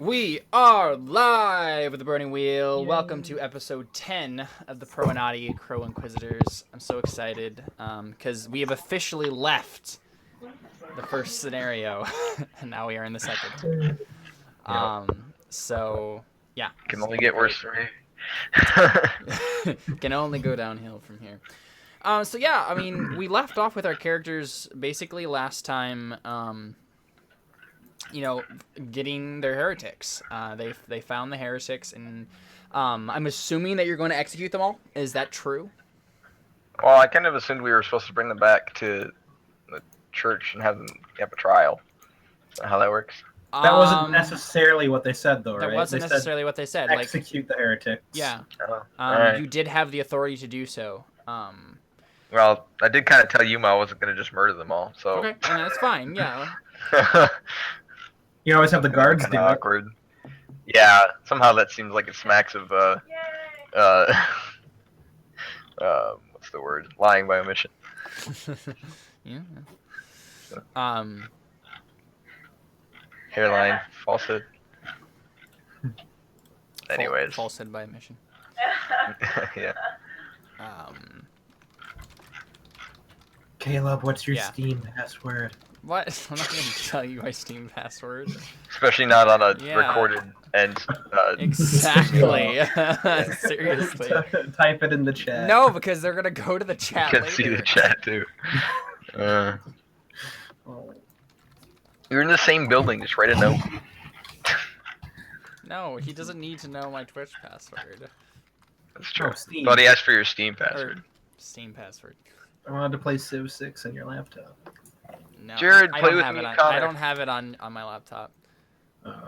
We are live with the Burning Wheel. Yay. Welcome to episode 10 of the Crow Inquisitors. I'm so excited because we have officially left the first scenario, and now we are in the second. So, yeah. Can only get worse from here. Can only go downhill from here. So, yeah, I mean, we left off with our characters basically last time... getting their heretics. They found the heretics, and I'm assuming that you're going to execute them all. Is that true? Well, I kind of assumed we were supposed to bring them back to the church and have them have a trial. Is that how that works? That wasn't necessarily what they said, though, right? That wasn't necessarily what they said. Execute the heretics. Yeah. Right. You did have the authority to do so. Well, I did kind of tell Yuma I wasn't going to just murder them all, so... Okay, and that's fine, yeah. You always have the guards do it. Awkward. Yeah, somehow that seems like it smacks of, what's the word? Lying by omission. Yeah. Hairline, falsehood. Anyways. Falsehood by omission. Yeah. Caleb, what's your Steam password? What? I'm not going to tell you my Steam password. Especially not on a recorded and... Exactly. Seriously. Type it in the chat. No, because they're going to go to the chat later. You can see the chat, too. You're in the same building, just write a note. No, he doesn't need to know my Twitch password. That's true. Oh, Steam. But he asked for your Steam password. Or Steam password. I wanted to play Civ 6 on your laptop. No, Jared, play with me and Connor. I don't have it on my laptop.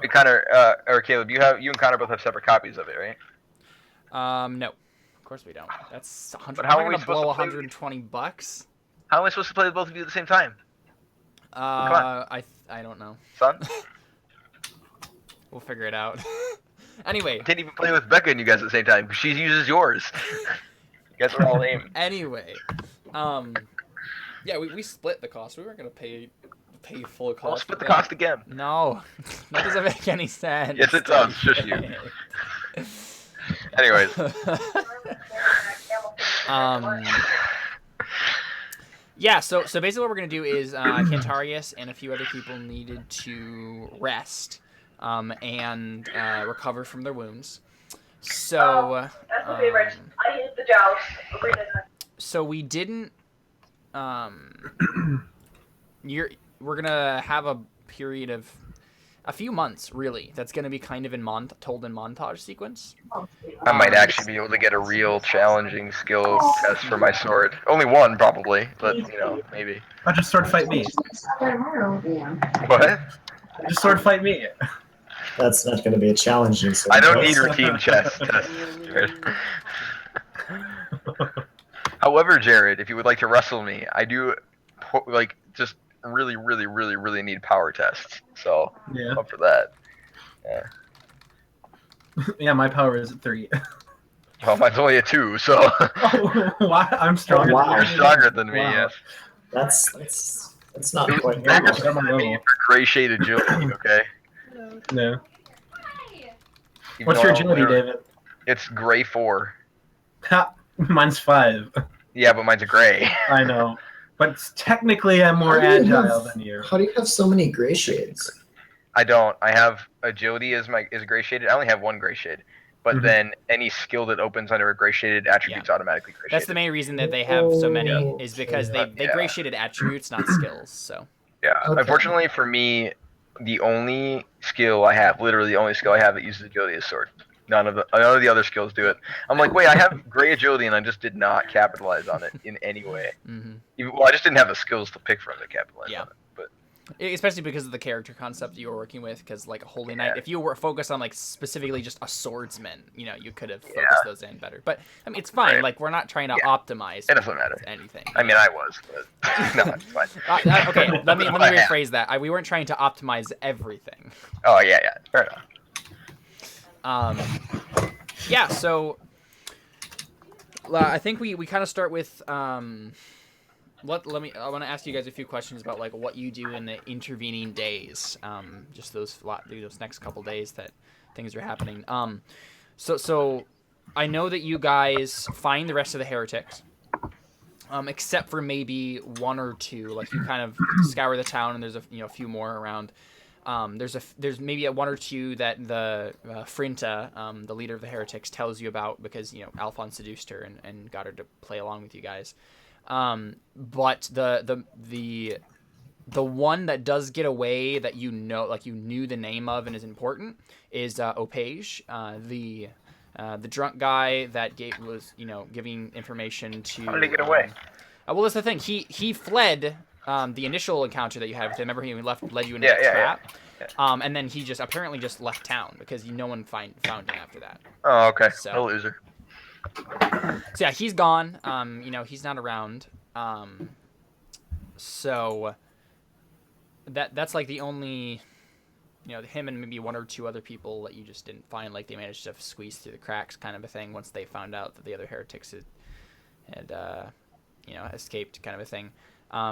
Connor, or Caleb, you and Connor both have separate copies of it, right? No. Of course we don't. That's 100. But how am I are we gonna blow supposed to $120? How am I supposed to play with both of you at the same time? I don't know. Son? We'll figure it out. Anyway. I can't even play with Becca and you guys at the same time. She uses yours. You guys are all lame. Anyway. Yeah, we split the cost. We weren't gonna pay full cost. We'll split the cost again. No, that doesn't make any sense. Yes, it does. Just you. Anyways. Yeah. So basically, what we're gonna do is Cantarius and a few other people needed to rest, and recover from their wounds. So. That's okay, Rich. I hit the joust. So we didn't. We're gonna have a period of a few months, really. That's gonna be kind of told in montage sequence. I might actually be able to get a real challenging skill test for my sword. Only one, probably, but maybe. I'll just sword fight me. What? Just sword fight me. That's not gonna be a challenging sword I don't test. need routine chess tests, Jared. However, Jared, if you would like to wrestle me, I do, just really, really, really, really need power tests. So, yeah. Up for that. Yeah. Yeah, my power is at 3. Well, mine's only a 2, so. Oh, why? I'm stronger. Oh, wow. You're stronger than me, Wow. That's not quite Focus normal. on me for gray shade agility, okay? No. Even What's though your agility, David? It's gray 4. Ha! Mine's 5. Yeah, but mine's a gray. I know. But technically, I'm more agile than you. How do you have so many gray shades? I don't. I have agility is gray shaded. I only have one gray shade. But then any skill that opens under a gray shaded attribute's automatically gray shaded. That's the main reason that they have so many is because they gray shaded attributes, not skills. So. Yeah. Okay. Unfortunately for me, the only skill I have, literally the only skill I have that uses agility is sword. None of the other skills do it. I'm like, wait, I have gray agility and I just did not capitalize on it in any way. Mm-hmm. Well, I just didn't have the skills to pick from to capitalize on it. But especially because of the character concept you were working with, because like a holy knight, if you were focused on like specifically just a swordsman, you could have focused those in better. But I mean, it's fine. Right. Like we're not trying to optimize. It doesn't matter. Anything. I mean, I was, but no, it's fine. Okay, let me rephrase that. We weren't trying to optimize everything. Oh yeah, fair enough. Yeah, so I think we kind of start with I want to ask you guys a few questions about like what you do in the intervening days. Just those next couple days that things are happening. So I know that you guys find the rest of the heretics. Except for maybe one or two, like you kind of scour the town, and there's a few more around. There's maybe one or two that the Frinta, the leader of the heretics, tells you about because Alphonse seduced her and got her to play along with you guys. But the one that does get away that you knew the name of and is important is Opage, the drunk guy that was giving information to. How did he get away? Well, that's the thing. He fled the initial encounter that you had with him. Remember, he led you into Yeah, that yeah, trap. yeah. And then he apparently just left town because no one found him after that. Oh, okay. So- A loser. So yeah, he's gone. He's not around. So that's like the only, him and maybe one or two other people that you just didn't find. Like they managed to squeeze through the cracks, kind of a thing. Once they found out that the other heretics had escaped, kind of a thing.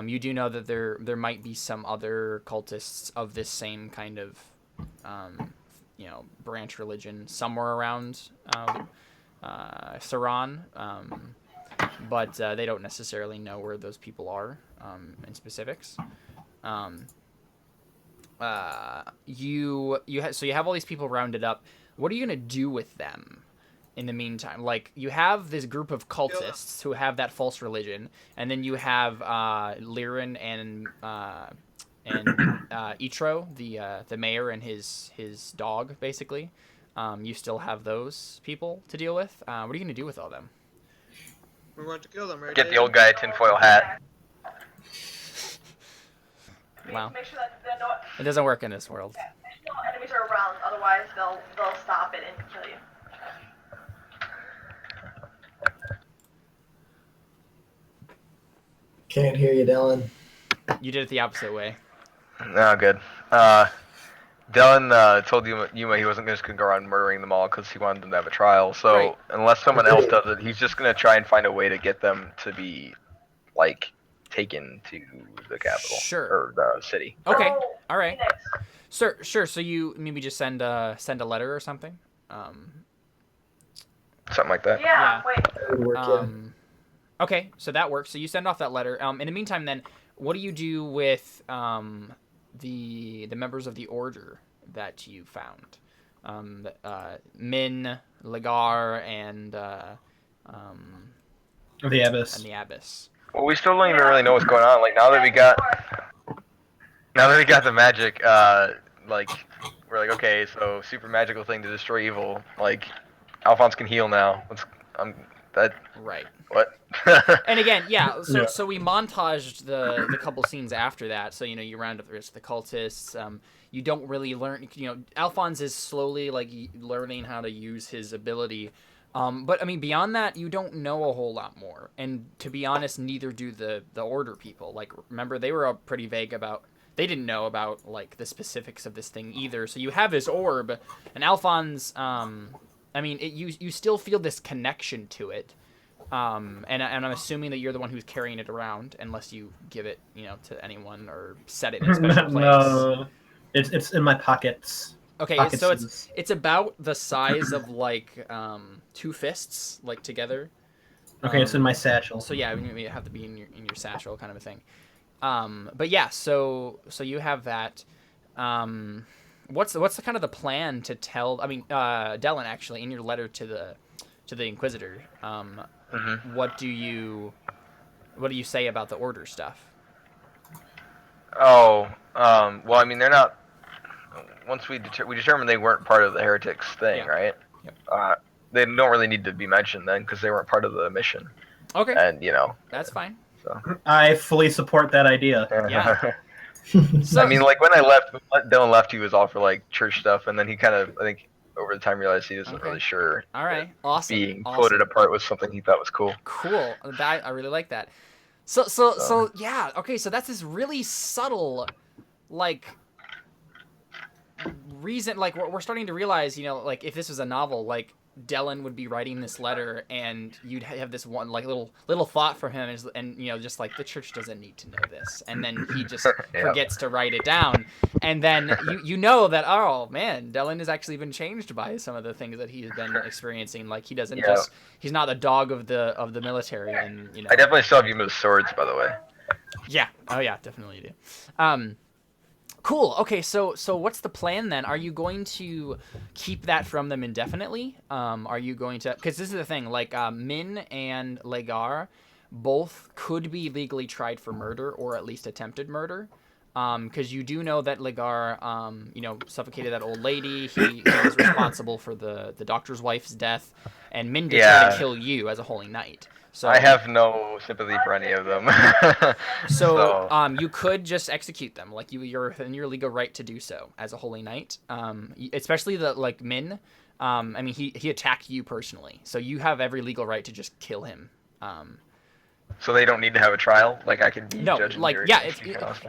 You do know that there might be some other cultists of this same kind of, branch religion somewhere around Ceran, but they don't necessarily know where those people are in specifics. You have all these people rounded up. What are you gonna do with them in the meantime? Like, you have this group of cultists who have that false religion, and then you have Liren and Itro, the mayor, and his dog, basically. You still have those people to deal with. What are you gonna do with all them? We're going to kill them, right? Get the old guy a tinfoil hat. Wow, Make sure that they're not, it doesn't work in this world. make sure no enemies are around, otherwise they'll stop it and kill you. Can't hear you, Dylan. You did it the opposite way. No, good. Dylan told Yuma he wasn't just going to go around murdering them all because he wanted them to have a trial. So Right. unless someone else does it, he's just going to try and find a way to get them to be, like, taken to the capital. Sure. Or the city. Okay, So, all right. Phoenix, Sure. So you maybe just send a letter or something. Something like that. yeah, Yeah. wait. That would work, yeah. Okay, so that works. So you send off that letter. In the meantime, then, what do you do with the members of the order that you found? Min, Lagar, and The Abyss. the Abyss. Well, we still don't even really know what's going on. Like, now that we got the magic, like, we're like, okay, so super magical thing to destroy evil. Like, Alphonse can heal now. Right. What? And again, yeah. So Yeah. so we montaged the couple scenes after that. So you round up the rest of the cultists. You don't really learn. Alphonse is slowly like learning how to use his ability. But I mean, beyond that, you don't know a whole lot more. And to be honest, neither do the order people. Like, remember, they were pretty vague about. They didn't know about like the specifics of this thing either. So you have this orb, and Alphonse. I mean, you still feel this connection to it. And I'm assuming that you're the one who's carrying it around, unless you give it, to anyone or set it in a special place. No, it's in my pockets. Okay, Pockets so is- it's about the size of like 2 fists, like together. Okay, it's in my satchel. So yeah, you have to be in your satchel, kind of a thing. But yeah, so you have that. What's the kind of the plan to tell? I mean, Dylan, actually, in your letter to the Inquisitor, what do you say about the order stuff? Oh, well, I mean, they're not. Once we determined they weren't part of the heretics thing, Yeah. right? Yep. They don't really need to be mentioned then because they weren't part of the mission, Okay, and that's fine. So. I fully support that idea. Yeah. I mean, like when Dylan left, he was all for like church stuff, and then he kind of, I think, over the time realized he wasn't Okay. really sure. All right, awesome. Being awesome. quoted apart was something he thought was cool. Cool. I really like that. So yeah. Okay. So that's this really subtle, like, reason. Like we're starting to realize, like if this was a novel, like Dellen would be writing this letter, and you'd have this one like little thought for him, and just like the church doesn't need to know this, and then he just forgets to write it down, and then you know that, oh man, Dellen has actually been changed by some of the things that he's been experiencing. Like he doesn't he's not the dog of the military, and I definitely still have Yuma's swords, by the way. Yeah. Oh yeah, definitely do. Cool. Okay, so what's the plan then? Are you going to keep that from them indefinitely? Are you going to? Because this is the thing. Like Min and Legar, both could be legally tried for murder or at least attempted murder. Because you do know that Legar, suffocated that old lady. He was responsible for the doctor's wife's death, and Min did try to kill you as a holy knight. So I have no sympathy for any of them. so you could just execute them, like you're in your legal right to do so as a holy knight. Especially Min. I mean, he attacked you personally, so you have every legal right to just kill him. So they don't need to have a trial? Like I can be judged and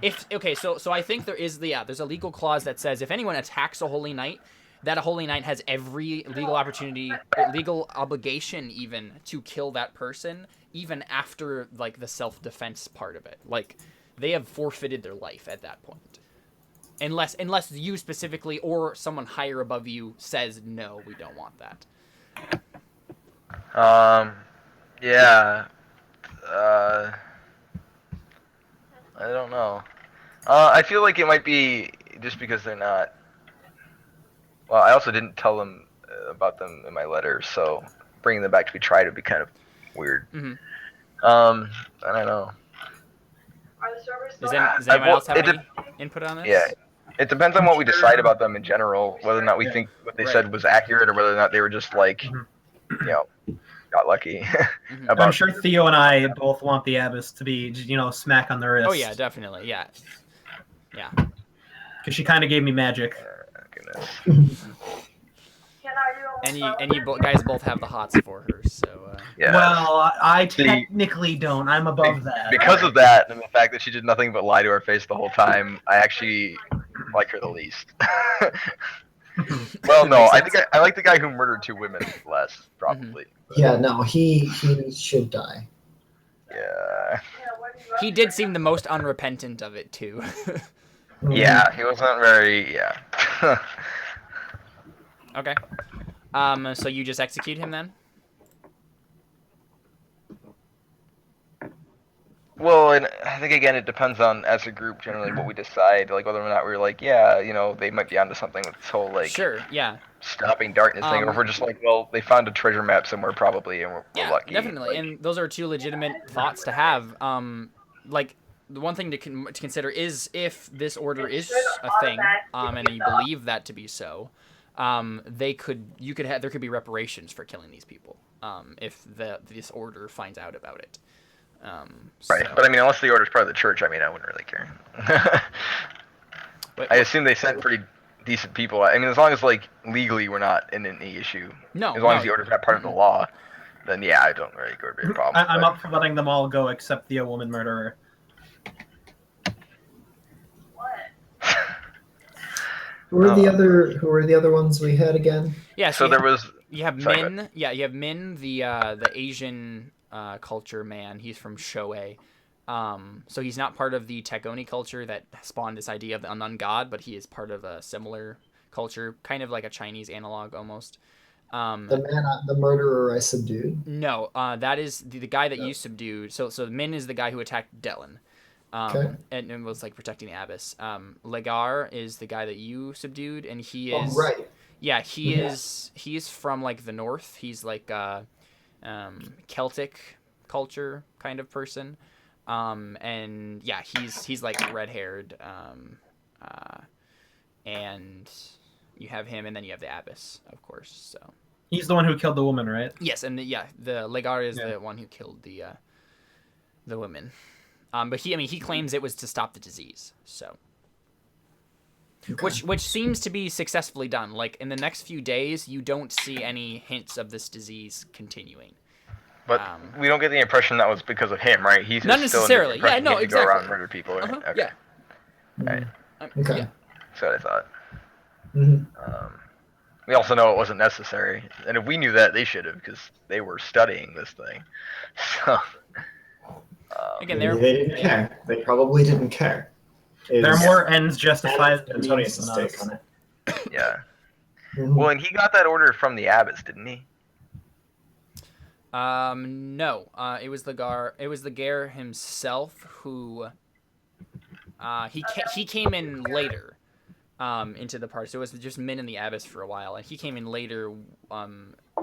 jury? So I think there's a legal clause that says if anyone attacks a holy knight, that a holy knight has every legal opportunity, legal obligation even, to kill that person, even after like the self-defense part of it. Like they have forfeited their life at that point, unless you specifically or someone higher above you says no, we don't want that. Yeah. I don't know. I feel like it might be just because they're not. Well, I also didn't tell them about them in my letter, so bringing them back to be tried would be kind of weird. Mm-hmm. I don't know. Are the servers still Does anyone else have any input on this? Yeah, it depends on what we decide about them in general, whether or not we think what they said was accurate, or whether or not they were just like, got lucky. I'm sure Theo and I both want the abbess to be, smack on the wrist. Oh yeah, definitely, yeah. Because she kind of gave me magic. Goodness. And you guys both have the hots for her, so. Yeah. Well, I technically don't. I'm above that. Because of that, and the fact that she did nothing but lie to our face the whole time, I actually like her the least. Well, no, I think I like the guy who murdered 2 women less, probably. Yeah, no, he should die. Yeah. He did seem the most unrepentant of it too. Yeah, he wasn't very. Yeah. Okay. So you just execute him then? Well, and I think again it depends on, as a group, generally what we decide, like whether or not we're like, yeah, they might be onto something with this whole like Sure, yeah. stopping darkness thing, or if we're just like, well, they found a treasure map somewhere probably, and we're lucky. Definitely, like, and those are 2 legitimate thoughts to have. Like the one thing to consider is if this order is a thing, and you believe that to be so, there could be reparations for killing these people, if this order finds out about it. Right, but I mean, unless the order's part of the church, I mean, I wouldn't really care. I assume they sent pretty decent people. I mean, as long as like legally we're not in any issue. No. As long as the order's not part of the law, then yeah, I don't really go to be a problem. I'm up for letting them all go except the woman murderer. Who are the other ones we had again? Yeah. So there was. You have Min. Yeah, you have Min, the Asian culture man. He's from Shoei. So he's not part of the Tegoni culture that spawned this idea of the unknown god, but he is part of a similar culture, kind of like a Chinese analog almost. The murderer I subdued? No, that is the guy that you subdued. So Min is the guy who attacked Dellen. And was like protecting the abbess. Legar is the guy that you subdued, and he is. Oh, right. Yeah, he is from like the north. He's like Celtic culture kind of person. And yeah, he's like red-haired. And you have him, and then you have the abbess, of course. So he's the one who killed the woman, right? yes, and the Legar is the one who killed the women. But he claims it was to stop the disease. So. Okay. Which seems to be successfully done. Like in the next few days, you don't see any hints of this disease continuing. But we don't get the impression that was because of him, right? He's not necessarily. Still No, exactly. Go around and murder people, right? Okay. Yeah. Right. Okay. Yeah. That's what I thought. Mm-hmm. We also know it wasn't necessary, and if we knew that, they should have, because they were studying this thing. So, Again, Maybe they're they didn't care. They probably didn't care. There are more ends justify the Antonius' means than take us. on it. yeah. Mhm. Well, and he got that order from the abbess, didn't he? No. It was the Gar himself who he came in later into the party. So it was just Min and the Abbess for a while, and he came in later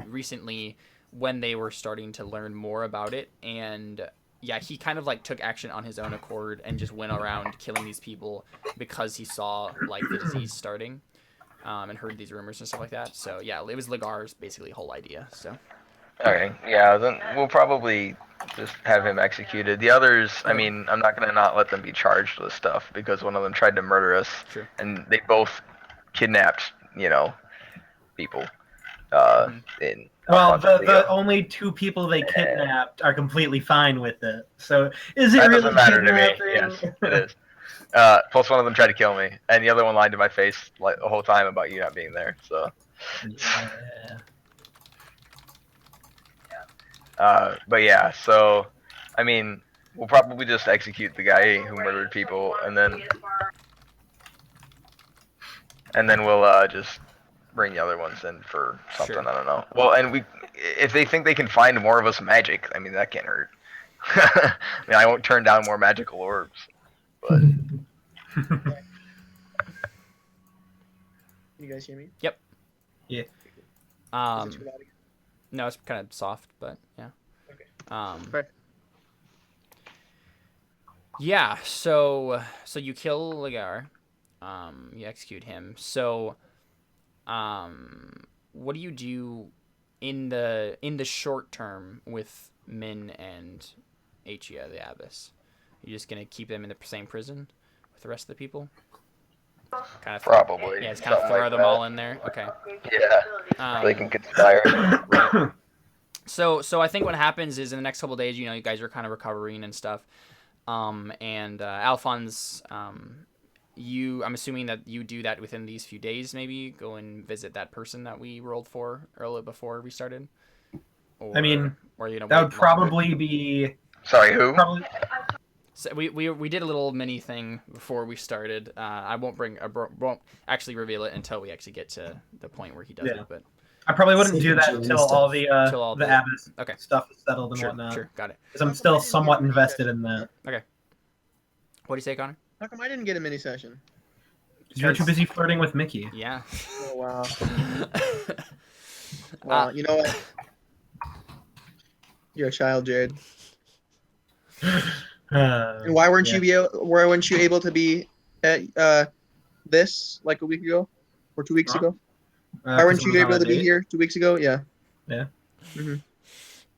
recently when they were starting to learn more about it. And yeah, he kind of like took action on his own accord and just went around killing these people because he saw like the disease starting. And heard these rumors and stuff like that. So yeah, it was Lagar's basically whole idea. So Okay, yeah, then we'll probably just have him executed. The others, I mean, I'm not gonna not let them be charged with stuff because one of them tried to murder us, Sure. and they both kidnapped, people. In Well, Alfonso the Rio. only two people they kidnapped are completely fine with it. So is it That really doesn't matter to me. kidnapping? Yes, it is. Plus, one of them tried to kill me, and the other one lied to my face like the whole time about you not being there. So, Yeah. but yeah, so I mean, we'll probably just execute the guy who murdered people, and then we'll just bring the other ones in for something. Sure. I don't know. Well, and if they think they can find more of us magic, I mean that can't hurt. I mean, I won't turn down more magical orbs, but You guys hear me? Yeah. Is it too loud again? No, it's kind of soft, but yeah. Okay. Perfect. Yeah. So you kill Lagar, you execute him. So, what do you do in the short term with Min and Achia, the Abbess? You just gonna keep them in the same prison with the rest of the people? Kind of probably. Yeah, just kind of something throw like them that. all in there. Okay. Yeah, they can conspire. Right. So I think what happens is in the next couple of days, you guys are kind of recovering and stuff. And Alphonse, I'm assuming that you do that within these few days. Maybe go and visit that person that we rolled for earlier before we started. Or, I mean, or that would probably be Sorry, who? probably. So we did a little mini thing before we started. I won't actually reveal it until we actually get to the point where he does Yeah. it. But I probably wouldn't do Secret that Jimmy until stuff. all the Till all the the- Abbas okay. stuff is settled and Sure, whatnot. sure, got it. Because I'm still somewhat invested in that. What do you say, Connor? How come I didn't get a mini session? You were too busy flirting with Mickey. Yeah. Oh wow. Well, you know what? You're a child, Jared. And why weren't you able to be at this like a week ago or 2 weeks Huh? ago? Why weren't you able to be here 2 weeks ago? Yeah. Yeah.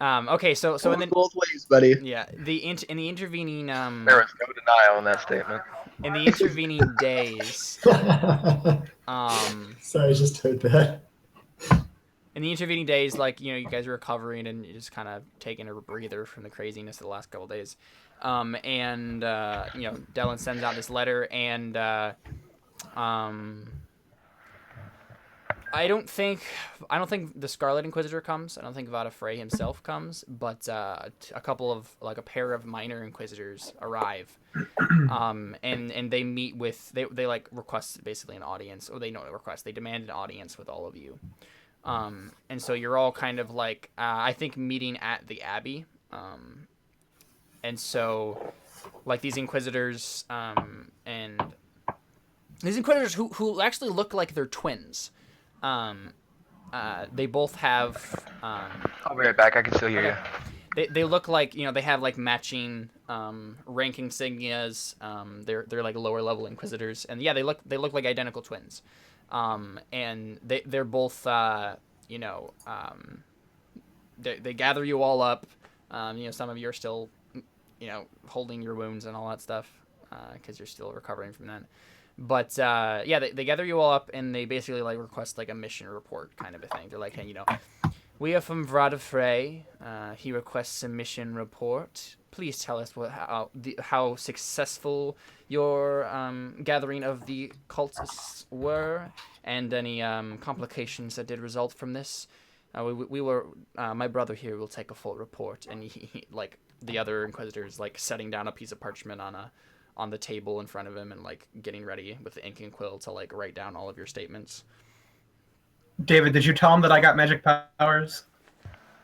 Okay, so in the both ways, buddy. yeah in the intervening There was no denial in that statement. in the intervening days Sorry, I just heard that. in the intervening days, like you guys are recovering and you're just kind of taking a breather from the craziness of the last couple of days, and Dylan sends out this letter, and I don't think the Scarlet Inquisitor comes. I don't think Vada Frey himself comes, but a pair of minor Inquisitors arrive, and they meet with they like request basically an audience, or they don't request, they demand an audience with all of you, and so you're all kind of like I think meeting at the Abbey, and so like these Inquisitors and these Inquisitors who actually look like they're twins. They both have. I'll be right back. I can still hear you. They look like they have like matching rank insignias. They're like lower level Inquisitors, and yeah, they look like identical twins. And they're both they gather you all up. Some of you are still holding your wounds and all that stuff because you're still recovering from that. But they gather you all up and they basically like request like a mission report kind of a thing. They're like, hey, We are from Vrada Frey. He requests a mission report. Please tell us how successful your gathering of the cultists were, and any complications that did result from this. My brother here will take a full report, and he like the other Inquisitors like setting down a piece of parchment on the table in front of him and like getting ready with the ink and quill to like write down all of your statements. David, did you tell him that I got magic powers?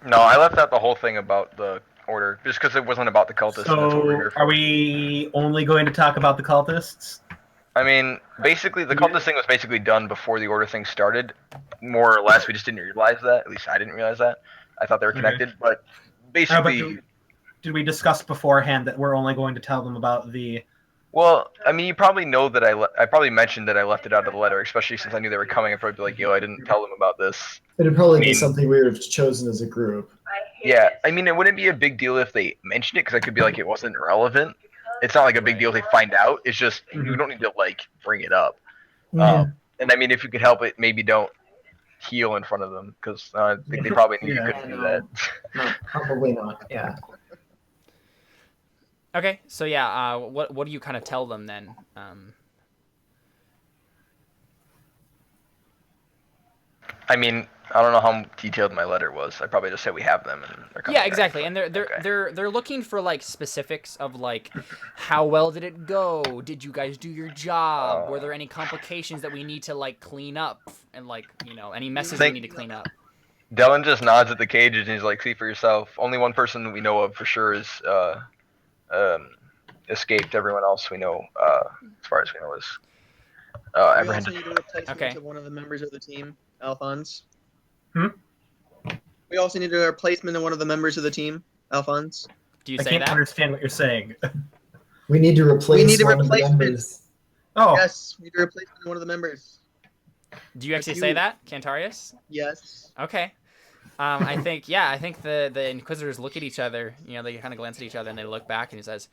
No, I left out the whole thing about the order, just because it wasn't about the cultists. And that's what we're So, here for. are we only going to talk about the cultists? I mean, basically, the cultist thing was basically done before the order thing started, more or less. We just didn't realize that. At least I didn't realize that. I thought they were connected, but basically... Did we discuss beforehand that we're only going to tell them about the... Well, I mean, you probably know that I probably mentioned that I left it out of the letter, especially since I knew they were coming. I'd probably be like, yo, I didn't tell them about this. It'd probably be something we would have chosen as a group. Yeah, I mean, it wouldn't be a big deal if they mentioned it, because I could be like, it wasn't relevant. It's not like a big deal if they find out. It's just, you don't need to, like, bring it up. Yeah. And I mean, if you could help it, maybe don't heal in front of them, because I think they probably knew you couldn't do that. No, probably not. Yeah. Okay, so yeah, what do you kind of tell them then? I mean, I don't know how detailed my letter was. I probably just said we have them, and they're coming. Yeah, exactly. And they're looking for like specifics of like how well did it go? Did you guys do your job? Were there any complications that we need to like clean up, and like, you know, any messes we need to clean up? Dylan just nods at the cages and he's like, "See for yourself." Only one person that we know of for sure is escaped. Everyone else we know, as far as we know, is We also apprehended. need a replacement Okay. of one of the members of the team, Alphonse. Hmm? We also need a replacement of one of the members of the team, Alphonse. Do you I say can't that? understand what you're saying. We need to replace need a one of the replacement. members. Oh, Yes, we need a replacement of one of the members. Do you actually That's say you. that, Cantarius? Yes. Okay. I think the Inquisitors look at each other. You know, they kind of glance at each other and they look back, and he says,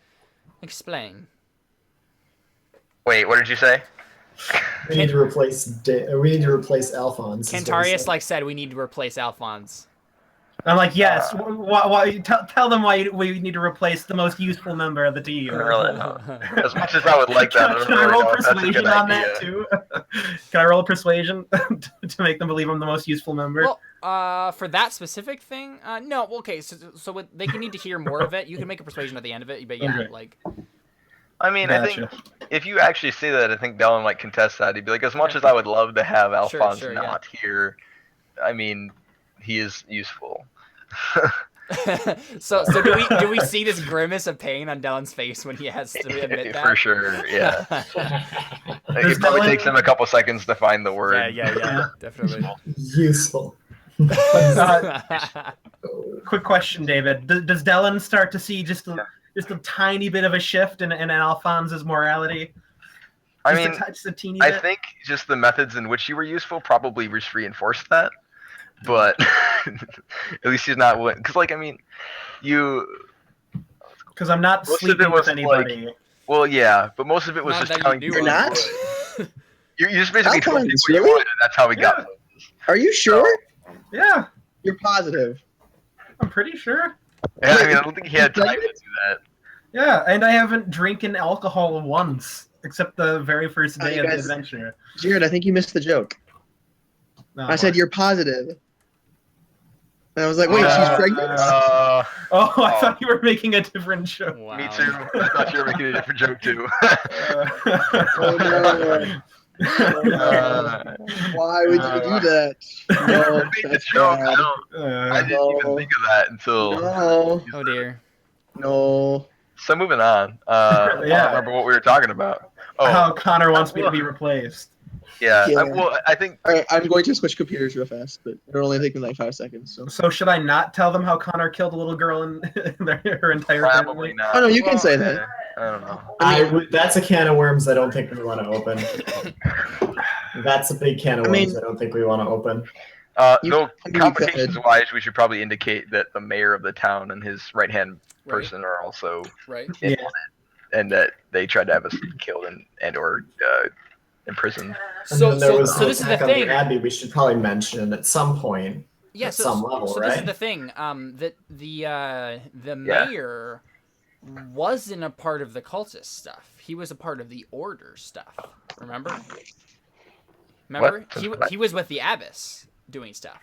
"Explain." Wait, what did you say? We need to replace. We need to replace Alphonse. is what he Cantarius said. like said we need to replace Alphonse. I'm like, yes. Why, tell them why we need to replace the most useful member of the team. I don't really know. As much as I would like that, I don't Can I really roll know if that's a good persuasion on idea. that too? Can I roll persuasion to make them believe I'm the most useful member? Well, for that specific thing, no. Okay, so they can need to hear more of it. You can make a persuasion at the end of it, but yeah, Okay. like. I mean, I think if you actually say that, I think Dylan might contest that. He'd be like, as much as I would love to have Alphonse sure, not here, I mean, he is useful. so do we see this grimace of pain on Dylan's face when he has to admit that? For sure, yeah. Does It probably Dylan- takes him a couple seconds to find the word. Yeah, definitely. Useful. Quick question, David. Does Dylan start to see just a tiny bit of a shift in Alphonse's morality? I Just mean, just a teeny I bit? think just the methods in which you were useful probably just reinforced that. But at least he's not willing. Because, like, I mean, Because I'm not Most of sleeping it was, with anybody. well, yeah, but most of it was Not just that telling you do You're want not? to. You just basically told Alphonse, people what you really? wanted, and that's how we got them. Are you sure? Yeah, You're positive. I'm pretty sure. Yeah, I mean, I don't think he had time to do that. Yeah, and I haven't drinking alcohol once, except the very first day you of the guys- adventure. Jared, I think you missed the joke. No, I said what? you're positive. And I was like, wait, she's pregnant? Oh, I Oh. thought you were making a different joke. Wow. Me too. I thought you were making a different joke too. Oh, no. Oh, no. Why would you do that? No, I made the that's joke. bad. I didn't even think of that until. No, Oh dear. no. So moving on. I don't Yeah. remember what we were talking about. Oh, How Connor wants me to be replaced. yeah. Yeah. Well, I think All right, I'm going to switch computers real fast, but it'll only take me like 5 seconds. So. So should I not tell them how Connor killed a little girl and her entire probably family? not. Oh, no, you can Well, say that. I don't know. That's a can of worms I don't think we want to open. That's a big can of I worms mean- I don't think we want to open. You- Though I mean, you complications-wise, we should probably indicate that the mayor of the town and his right-hand Right. person are also Right. in Yeah. on it, and that they tried to have us killed and or imprisoned. And So then there so was so the this is the attack on thing. Abbey we should probably mention at some point. Yeah, at so, some level, so right? this is the thing. That the mayor wasn't a part of the cultist stuff. He was a part of the order stuff. Remember? What? He was with the abbess doing stuff.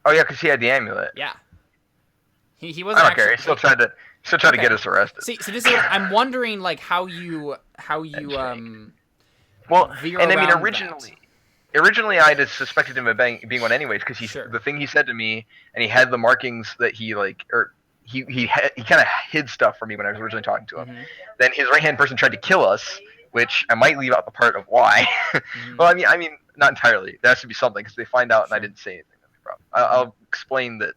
Oh yeah, because he had the amulet. Yeah. He I wasn't don't care. actually. He still tried to Okay. get us arrested. See, this is what I'm wondering, like how you Well, veer and I mean, around originally I just suspected him of being one anyways, because Sure. the thing he said to me, and he had the markings that he like, or he kind of hid stuff from me when I was originally talking to him. Mhm. Then his right hand person tried to kill us, which I might leave out the part of why. Mhm. Well, I mean, not entirely. There has to be something because they find out and I Sure. didn't say anything. That'd be a problem. I'll explain that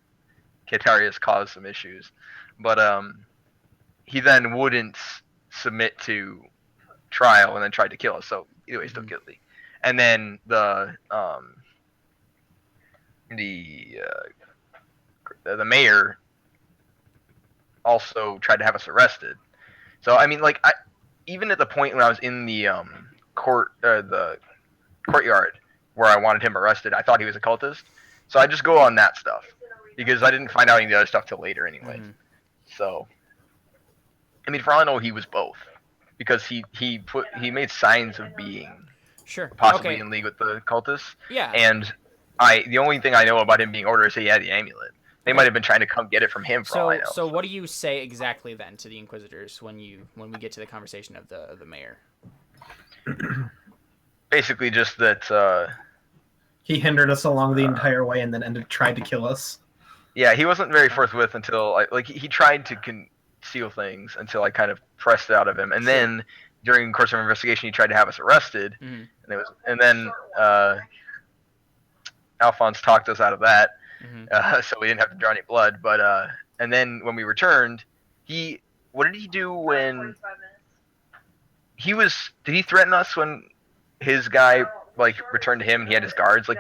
Katarius caused some issues, but he then wouldn't submit to trial and then tried to kill us. So either way, still Mhm. guilty. And then the mayor also tried to have us arrested. So I mean, like, even at the point when I was in the the courtyard where I wanted him arrested, I thought he was a cultist. So I just go on that stuff because I didn't find out any of the other stuff till later, anyway. Mhm. So, I mean, for all I know, he was both because he made signs of being Sure. possibly Okay. in league with the cultists. Yeah. And the only thing I know about him being order is he had the amulet. They Okay. might have been trying to come get it from him for all I know. So what do you say exactly then to the Inquisitors when we get to the conversation of the mayor? Basically, just that. He hindered us along the entire way and then tried to kill us. Yeah, he wasn't very forthwith until he tried to conceal things until I kind of pressed it out of him, and Sure. then during the course of investigation, he tried to have us arrested, Mhm. and then Alphonse talked us out of that, Mhm. so we didn't have to draw any blood. But and then when we returned, what did he do when did he threaten us when his guy returned to him and he had his guards? Like,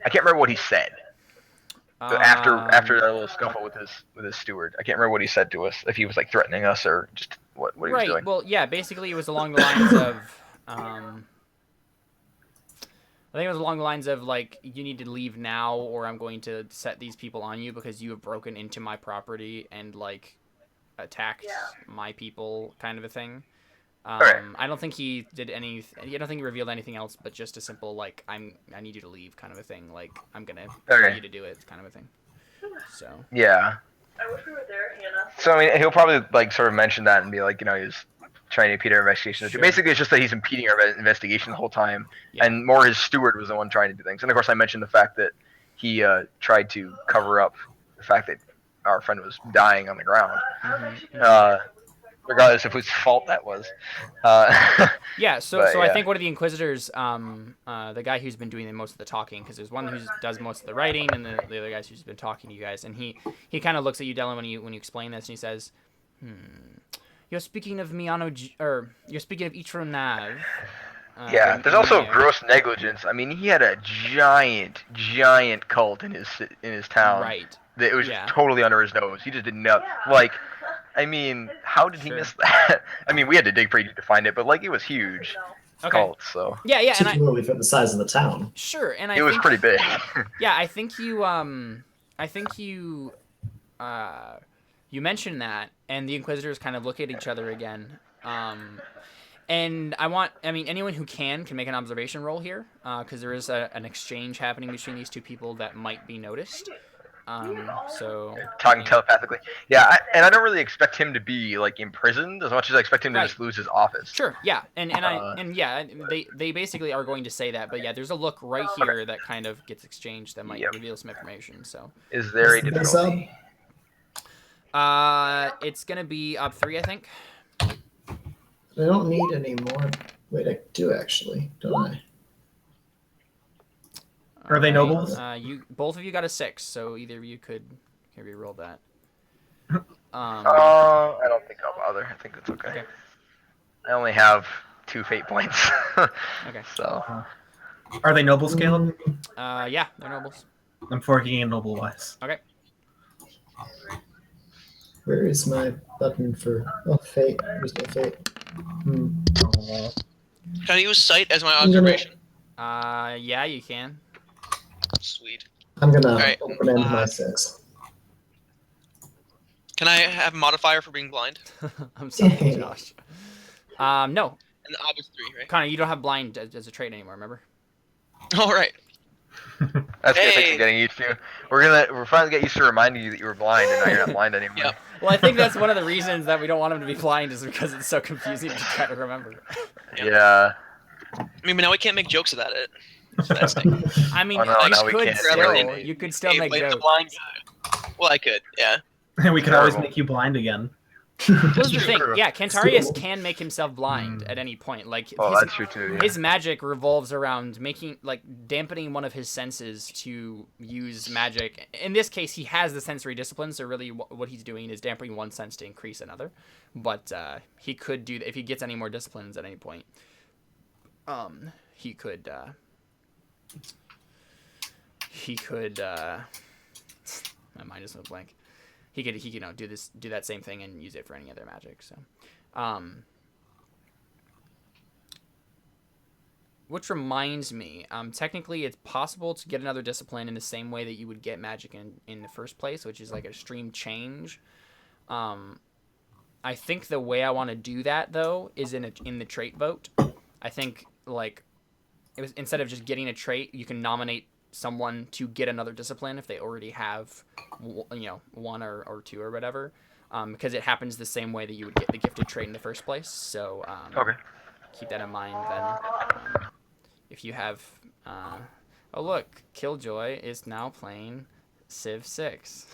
I can't remember what he said. After our little scuffle with his steward, I can't remember what he said to us. If he was threatening us or just what he was doing. Well, yeah. Basically, it was along the lines of. I think it was along the lines of you need to leave now, or I'm going to set these people on you because you have broken into my property and attacked my people, kind of a thing. Okay. I don't think he did any. I don't think he revealed anything else, but just a simple I need you to leave, kind of a thing. I'm gonna tell you to do it, kind of a thing. So. Yeah. I wish we were there, Hannah. So I mean, he'll probably sort of mention that and be he's trying to impede our investigation. Sure. Basically, it's just that he's impeding our investigation the whole time, Yeah. and more his steward was the one trying to do things. And of course, I mentioned the fact that he tried to cover up the fact that our friend was dying on the ground. Regardless of whose fault that was. Yeah, so But, I yeah. think one of the Inquisitors, the guy who's been doing most of the talking, because there's one who does most of the writing, and the other guy who's been talking to you guys, and he kind of looks at you, Dylan, when you explain this, and he says, "You're speaking of you're speaking of Ichro Nav." Yeah, there's also gross negligence. I mean, he had a giant cult in his town. Right. That it was Yeah. just totally under his nose. He just didn't know. I mean, how did he Sure. miss that? I mean, we had to dig pretty deep to find it, but it was huge. Okay. Cult, so Yeah, and Particularly for the size of the town. sure, and it was pretty big. Yeah, I think you you mentioned that, and the Inquisitors kind of look at each other again. And anyone who can make an observation roll here, because there is an exchange happening between these two people that might be noticed. So Talking telepathically. Yeah, and I don't really expect him to be imprisoned as much as I expect him to Right. just lose his office. Sure, yeah, they basically are going to say that, but yeah, there's a look right here that kind of gets exchanged that might reveal some information. So Is there a Is the difficulty? it's gonna be up 3, I think. I don't need any more. Wait, I do actually, don't I? Are they Alright, nobles? Both of you got a 6, so either of you could re-roll that. I don't think I'll bother. I think it's okay. Okay. I only have 2 fate points. Okay. So Are they noble scaled? Yeah, they're nobles. I'm forking in noble wise. Okay. Where is my button for fate? Where's my fate? Can I use sight as my observation? Yeah, you can. Sweet. I'm gonna Alright, open end my 6. Can I have a modifier for being blind? I'm sorry, Josh. No, And the obvious 3, right? Connor, you don't have blind as a trait anymore. Remember? All right. That's good. Thanks Hey. for getting used to. We're finally get used to reminding you that you were blind, and now you're not blind anymore. Yep. Well, I think that's one of the reasons that we don't want him to be blind is because it's so confusing to try to remember. Yeah. I mean, but now we can't make jokes about it. So that's thing. I mean, Oh, no, now we can't. you could still make blame the jokes. blind guy. Well, I could, yeah. We can always Terrible. make you blind again. Here's the thing. True. Yeah, Cantarius can make himself blind at any point. Like Oh, that's true too. Yeah. his magic revolves around dampening one of his senses to use magic. In this case, he has the sensory discipline, so really what he's doing is dampening one sense to increase another. But he could do that if he gets any more disciplines at any point. He could. My mind is so blank. He could do that same thing and use it for any other magic. So, which reminds me, technically it's possible to get another discipline in the same way that you would get magic in the first place, which is like a stream change. I think the way I want to do that though is in the trait vote. I think instead of just getting a trait, you can nominate someone to get another discipline if they already have, one or 2 or whatever, because it happens the same way that you would get the gifted trait in the first place. So Okay. keep that in mind then. If you have, oh look, Killjoy is now playing Civ 6.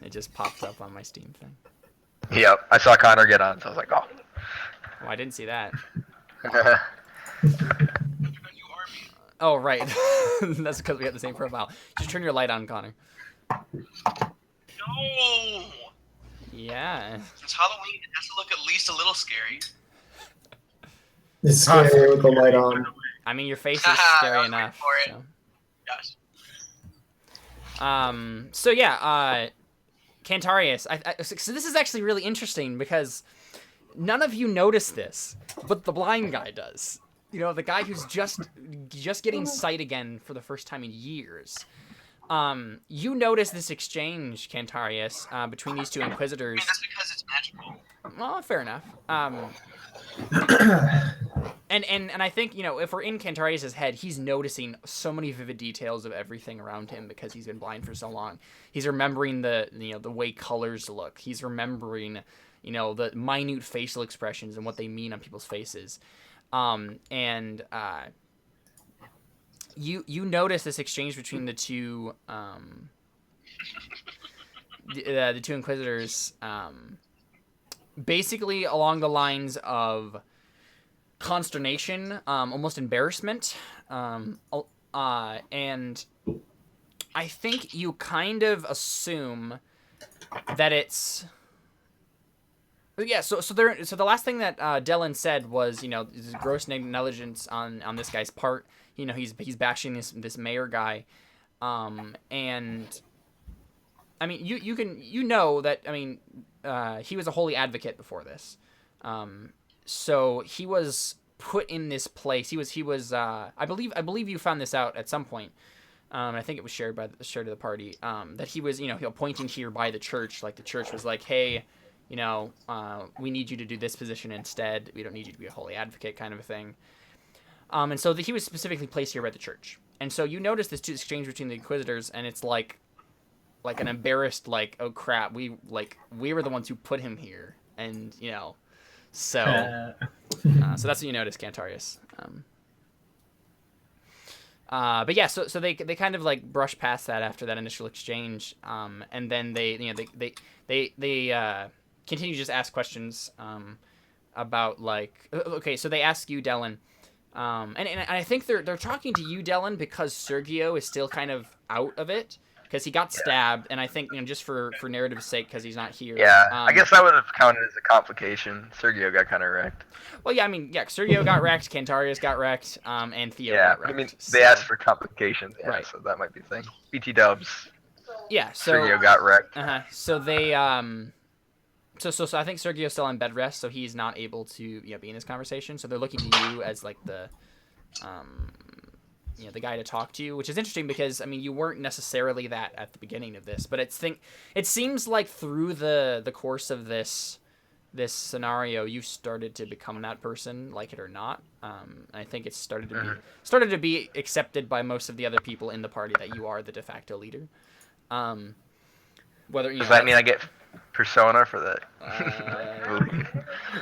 It just popped up on my Steam thing. Yep. I saw Connor get on, so I was like, oh. Oh, I didn't see that. Oh, right. That's because we have the same profile. Just turn your light on, Connor. No! Yeah. It's Halloween. It has to look at least a little scary. It's scary with the light on. I mean, your face is I scary was enough. waiting So. So yeah, Cantarius. So this is actually really interesting because none of you notice this, but the blind guy does. The guy who's just getting sight again for the first time in years. You notice this exchange, Cantarius, between these two Inquisitors. I mean, that's because it's magical. Well, fair enough. And I think, if we're in Cantarius' head, he's noticing so many vivid details of everything around him because he's been blind for so long. He's remembering the way colors look. He's remembering, the minute facial expressions and what they mean on people's faces. You notice this exchange between the two the two Inquisitors, basically along the lines of consternation, almost embarrassment, and I think you kind of assume that it's. Yeah, so the last thing that Dylan said was, this gross negligence on this guy's part. He's bashing this mayor guy, and I mean you know that he was a holy advocate before this, so he was put in this place. He was I believe you found this out at some point. I think it was shared to the party, that he was appointing here by the church. Like the church was like, hey. We need you to do this position instead. We don't need you to be a holy advocate kind of a thing. And so he was specifically placed here by the church. And so you notice this exchange between the Inquisitors, and it's like an embarrassed, oh crap, we were the ones who put him here. And, so that's what you notice, Cantarius. But yeah, so they kind of brush past that after that initial exchange. And then they continue to just ask questions about okay, so they ask you, Dylan, and I think they're talking to you, Dylan, because Sergio is still kind of out of it because he got stabbed, and I think just for narrative's sake because he's not here. Yeah, I guess that would have counted as a complication. Sergio got kind of wrecked. Well, yeah, Sergio got wrecked, Cantarius got wrecked, and Theo got wrecked. I mean, they asked for complications, right? So that might be the thing. BT Dubs. Yeah, so Sergio got wrecked. So they So I think Sergio's still on bed rest, so he's not able to be in this conversation. So they're looking to you as the the guy to talk to, which is interesting because I mean you weren't necessarily that at the beginning of this, but it seems like through the course of this scenario you started to become that person, like it or not. I think it's started to be accepted by most of the other people in the party that you are the de facto leader. Whether Does that mean I get persona for that?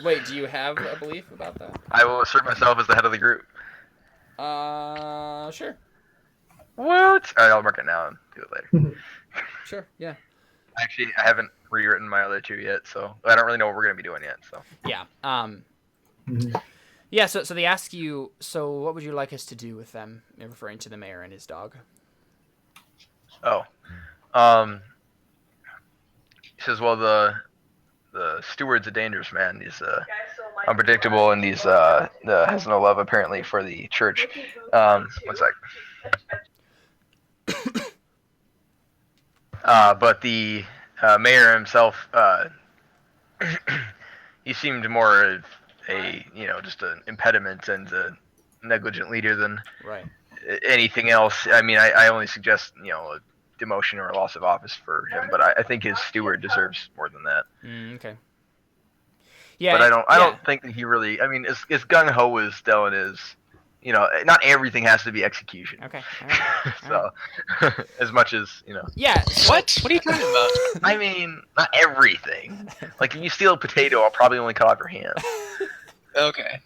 Wait, do you have a belief about that? I will assert myself as the head of the group. Sure. What? Alright, I'll mark it now and do it later. Sure, yeah. Actually, I haven't rewritten my other 2 yet, so I don't really know what we're gonna be doing yet. So Yeah. Mhm. Yeah. So they ask you. So what would you like us to do with them? Referring to the mayor and his dog. he says, well, the steward's a dangerous man. He's unpredictable, and he's has no love apparently for the church. One sec. But the mayor himself, he seemed more of a just an impediment and a negligent leader than Right. anything else. I mean, I only suggest a demotion or a loss of office for him, but I think his steward deserves more than that. Okay. Yeah. But I don't think that he really. I mean, as gung ho as Dylan is, not everything has to be execution. Okay. All right. So, as much as Yeah. What? What are you talking about? I mean, not everything. Like, if you steal a potato, I'll probably only cut off your hand. Okay,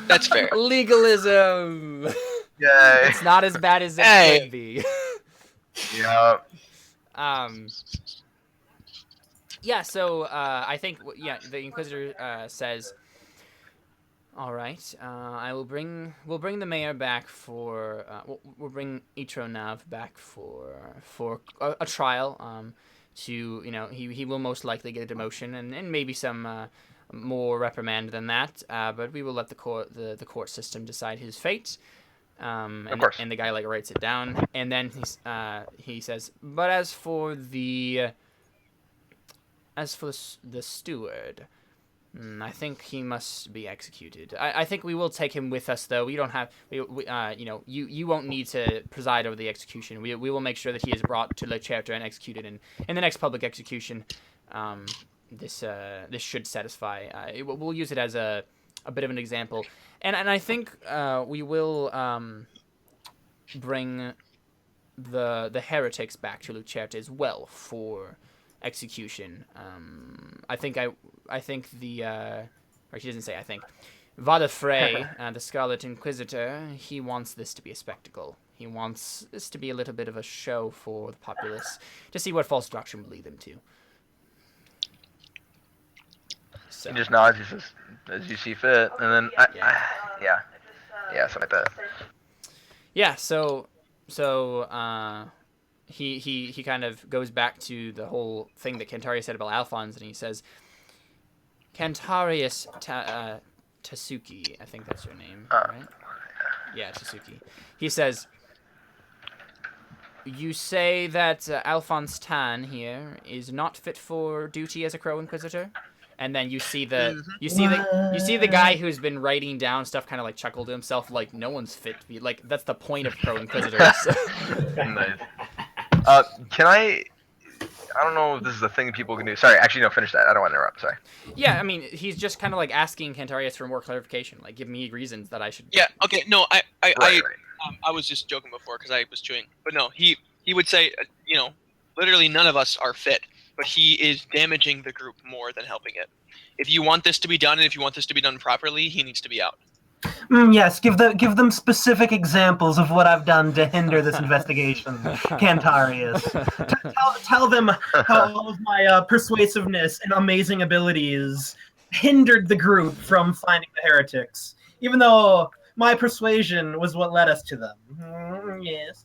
that's fair. Legalism. Yeah. It's not as bad as it Hey. could be. Yeah. Yeah. So I think the Inquisitor says, "All right, we'll bring the mayor back for we'll bring Itronav back for a trial. To he will most likely get a demotion and maybe some more reprimand than that. But we will let the court system decide his fate." Of course. And the guy writes it down, and then he says, "But as for the steward, I think he must be executed. I think we will take him with us, though. We don't have you won't need to preside over the execution. We will make sure that he is brought to Le Chapter and executed in the next public execution. This should satisfy. We'll use it as a bit of an example." And I think we will bring the heretics back to Lucerte as well for execution. I think the or he doesn't say I think. Vadafrey, the Scarlet Inquisitor, he wants this to be a spectacle. He wants this to be a little bit of a show for the populace to see what false doctrine will lead them to. So. He just nods. He says, "As you see fit," and then something like that. Yeah. So he kind of goes back to the whole thing that Cantarius said about Alphonse, and he says, "Cantarius Tasuki, I think that's your name, right? Yeah, Tasuki." He says, "You say that Alphonse Tan here is not fit for duty as a Crow Inquisitor?" And then you see the guy who's been writing down stuff kind of chuckle to himself, like, no one's fit to be that's the point of Crow Inquisitors. Nice. Can I don't know if this is a thing people can do. Sorry, actually, no, finish that. I don't want to interrupt. Sorry. Yeah, I mean, he's just kind of asking Cantarius for more clarification. Give me reasons that I should. Yeah. Okay. No, I Right. I was just joking before because I was chewing. But no, he would say, literally none of us are fit, but he is damaging the group more than helping it. If you want this to be done, and if you want this to be done properly, he needs to be out. Yes, give them specific examples of what I've done to hinder this investigation, Cantarius. Tell them how all of my persuasiveness and amazing abilities hindered the group from finding the heretics, even though my persuasion was what led us to them. Yes.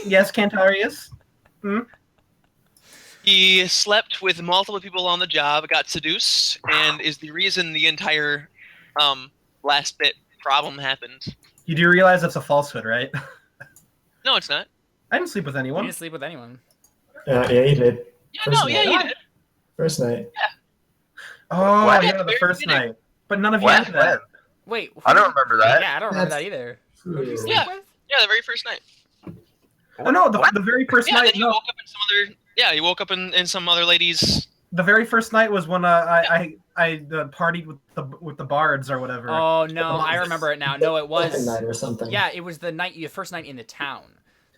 Yes, Cantarius? He slept with multiple people on the job, got seduced, and is the reason the entire last bit problem happened. You do realize that's a falsehood, right? No, it's not. I didn't sleep with He anyone. didn't sleep with anyone. Yeah, you did. Yeah, First no, yeah, night. you did. First night. Oh, What? yeah, the first night. But none of you When? knew that. Wait. I don't remember that. Yeah, I don't remember That's- that either. Who did you sleep Yeah. with? Yeah, the very first night. Oh no, the very first Yeah, night. then he No, woke up in some other. Yeah, he woke up in some other lady's. the very first night was when I partied with the bards or whatever. Oh no, I remember it now. No, it Second was. night or something. Yeah, it was the first night in the town.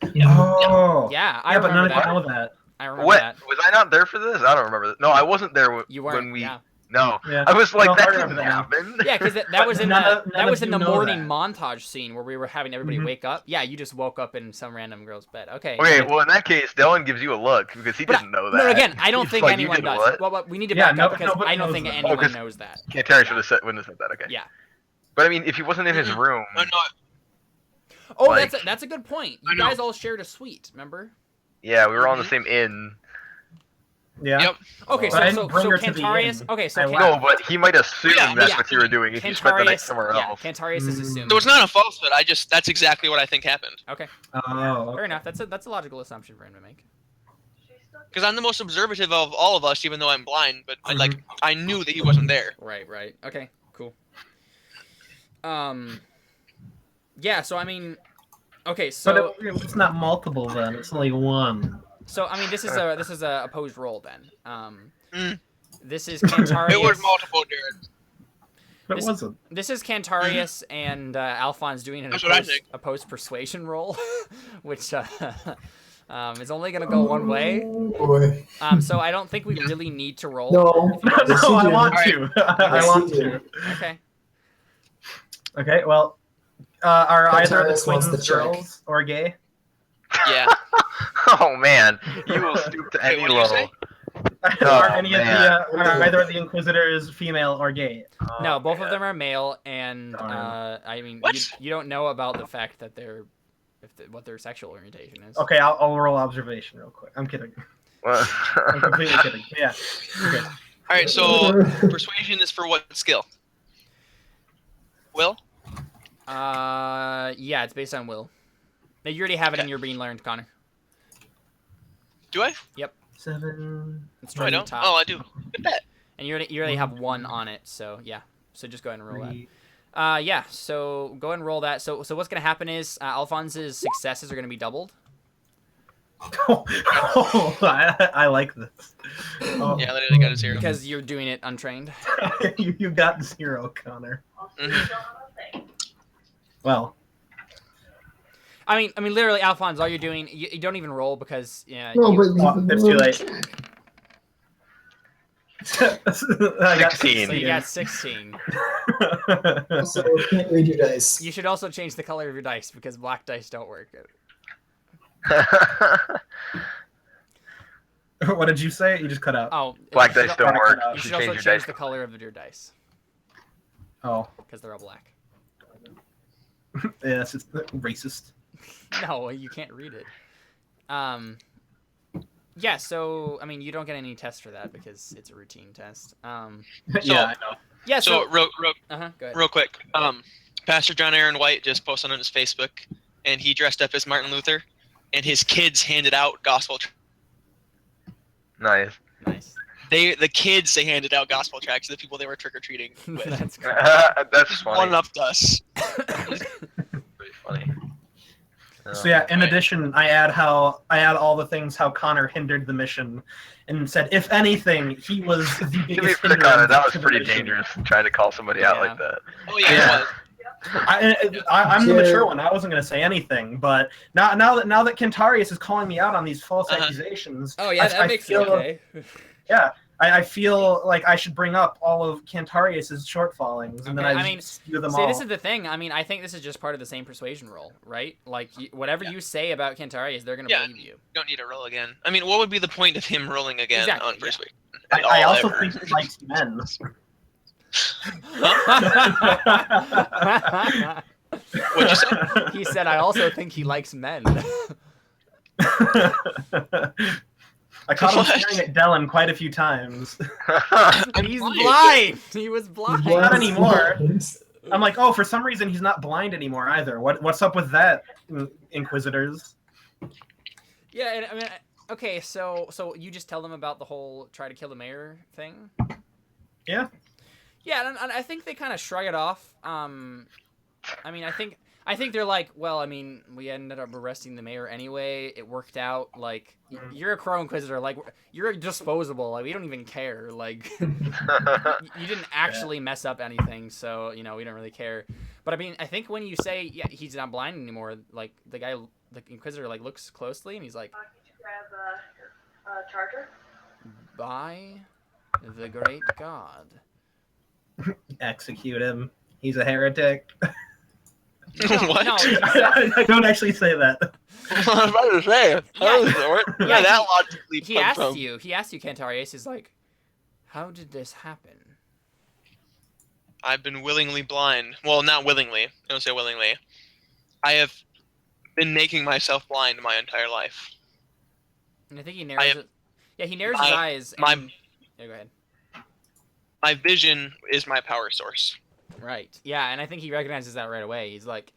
Oh. Yeah, I Yeah, but none remember of that. you know that. I remember What? that. Was I not there for this? I don't remember that. No, I wasn't there You weren't. when we. Yeah. No, Yeah. I was like, No, I that remember didn't that now. happen. Yeah, because that was in None the of- none that of was in you the know morning that. montage scene where we were having everybody Mhm. wake up. Yeah, you just woke up in some random girl's bed. Okay. Okay, well in that case, Dylan gives you a look because he But didn't know that. No, again, I don't He's think like, anyone you did does. What? Well, we need to Yeah, back up because nobody I don't knows think that. anyone 'cause- knows that. Yeah, Terry wouldn't have said that. Okay. Yeah. But I mean, if he wasn't in his room, No, Oh, Like- that's a good point. I You know. guys all shared a suite, remember? yeah, we were all in the same inn. Yeah. Yep. Okay, But I so didn't bring her to the Cantarius. inn. Okay, so I Can- left. No, but he might assume Yeah, that's yeah. what you were doing if you spent the night somewhere yeah, else. Cantarius is assumed. So it's not a falsehood. That's exactly what I think happened. Okay, Oh. fair enough. That's a logical assumption for him to make. Because I'm the most observative of all of us, even though I'm blind. But Mhm. I knew that he wasn't there. Right. Okay, cool. Yeah. So I mean, okay. So It's not multiple then. It's only one. So I mean, this is a opposed roll then. Mm. This is Cantarius. It was multiple, Jared. It This- wasn't. This is Cantarius and Alphonse doing an That's what I think. opposed persuasion roll, which is only gonna go one way. Oh, boy. So I don't think we really need to roll. No. No, Yes, you I do. want Alright. to. I Yes, want you to. do. Okay. Okay, well, are either of the Cantarius wants the twins check. girls or gay? Yeah. Oh man, you will stoop to Wait, any what did you say? level. Are any of man. the are either of the Inquisitors female or gay? No, both of them are male, and Darn. I mean, What? you don't know about the fact that what their sexual orientation is. Okay, I'll roll observation real quick. I'm kidding. I'm completely kidding. Yeah. Okay. All right. So persuasion is for what skill? Will? Yeah, it's based on will. Now, you already have it in Okay. your being learned, Connor. Do I? 7. It's No, I right at don't. the top. Oh, I do. Good bet. And you already have one on it, so yeah. So just go ahead and roll that. 3. Yeah, so go ahead and roll that. So what's going to happen is Alphonse's successes are going to be doubled. Oh, I like this. Oh, Yeah, literally got a 0. Because you're doing it untrained. you got 0, Connor. Mhm. Well, I mean, literally, Alphonse, all you're doing, you don't even roll because, yeah. No, you- but it's too late. I got 16. so you got 16. Also, can't read your dice. You should also change the color of your dice because black dice don't work. What did you say? You just cut out. Oh, Black you dice should- don't work. You You should should also change change your dice. the color of your dice Oh, because they're all black. yeah, it's just racist. No, you can't read it. Yeah, so I mean, you don't get any tests for that because it's a routine test. Yeah, I know. Yeah, So so real go ahead. real quick, Pastor John Aaron White just posted on his Facebook, and he dressed up as Martin Luther, and his kids handed out gospel. Nice. Nice. The kids they handed out gospel tracts to the people they were trick or treating with. That's great. That's funny. One upped us. Pretty funny. So yeah, in addition, I add all the things how Connor hindered the mission, and said if anything, he was the To be biggest quick on it, that was hindrance to the pretty mission. dangerous trying to call somebody out Yeah. like that. Oh yeah, Yeah. it was. I'm the Yeah. mature one. I wasn't going to say anything, but now that Kentarius is calling me out on these false Uh-huh. accusations, Oh yeah, that I makes feel, it okay. Yeah, I feel like I should bring up all of Kentarius's shortfallings, and then Okay, I I mean, spew them See, all. this is the thing. I mean, I think this is just part of the same persuasion roll, right? Like, whatever you say about Cantarius, they're gonna Yeah. believe you. Don't need to roll again. I mean, what would be the point of him rolling again Exactly, on yeah. persuasion? I also think he likes men. What'd you say? He said, "I also think he likes men." I caught him What? staring at Dylan quite a few times. He's blind. blind. He was blind. Not anymore. I'm like, oh, for some reason he's not blind anymore either. What's up with that, Inquisitors? Yeah, and, I mean, okay, so you just tell them about the whole try to kill the mayor thing. Yeah. Yeah, and I think they kind of shrug it off. I mean, I think I think they're like, well, I mean, we ended up arresting the mayor anyway. It worked out. Like, you're a Crow Inquisitor. Like, you're disposable. Like, we don't even care. Like, you didn't actually mess up anything, so we don't really care. But I mean, I think when you say, yeah, he's not blind anymore, like the Inquisitor, like looks closely and he's like, Can you grab a charger? by the great God. Execute him. He's a heretic. What? No, I don't actually say that. I was about to say. Yeah, That logically he comes asked from. you, Cantarius, is like, how did this happen? I've been willingly blind. Well, not willingly. I don't say willingly. I have been making myself blind my entire life. And I think he narrows it. Yeah, he narrows his eyes. my- And, yeah, go ahead. My vision is my power source. Right. Yeah, and I think he recognizes that right away. He's like,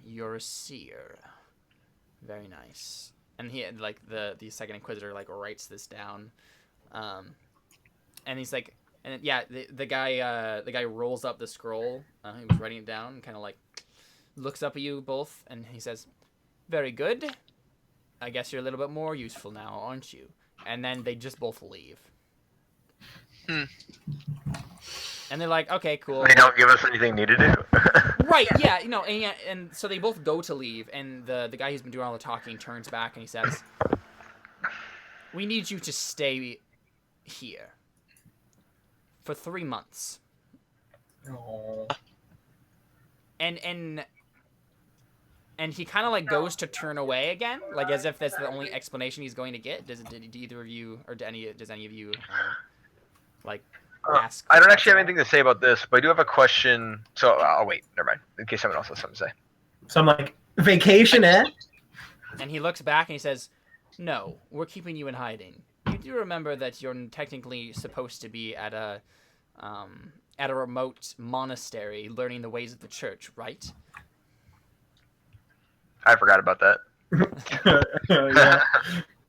you're a seer. Very nice. And he like the second Inquisitor like writes this down, and he's like, and yeah, the guy rolls up the scroll. He was writing it down, and kind of like looks up at you both, and he says, "Very good. I guess you're a little bit more useful now, aren't you?" And then they just both leave. And they're like, okay, cool. They don't give us anything new to do. Right, yeah, and so they both go to leave, and the guy who's been doing all the talking turns back and he says, "We need you to stay here for 3 months." And he kind of like goes to turn away again, like as if that's the only explanation he's going to get. Did either of you, or does any of you like ask? I don't actually have anything to say about this, but I do have a question. So I'll wait. Never mind. In case someone else has something to say. So I'm like, vacation, eh? And he looks back and he says, "No, we're keeping you in hiding. You do remember that you're technically supposed to be at a remote monastery learning the ways of the church, right?" I forgot about that. Yeah.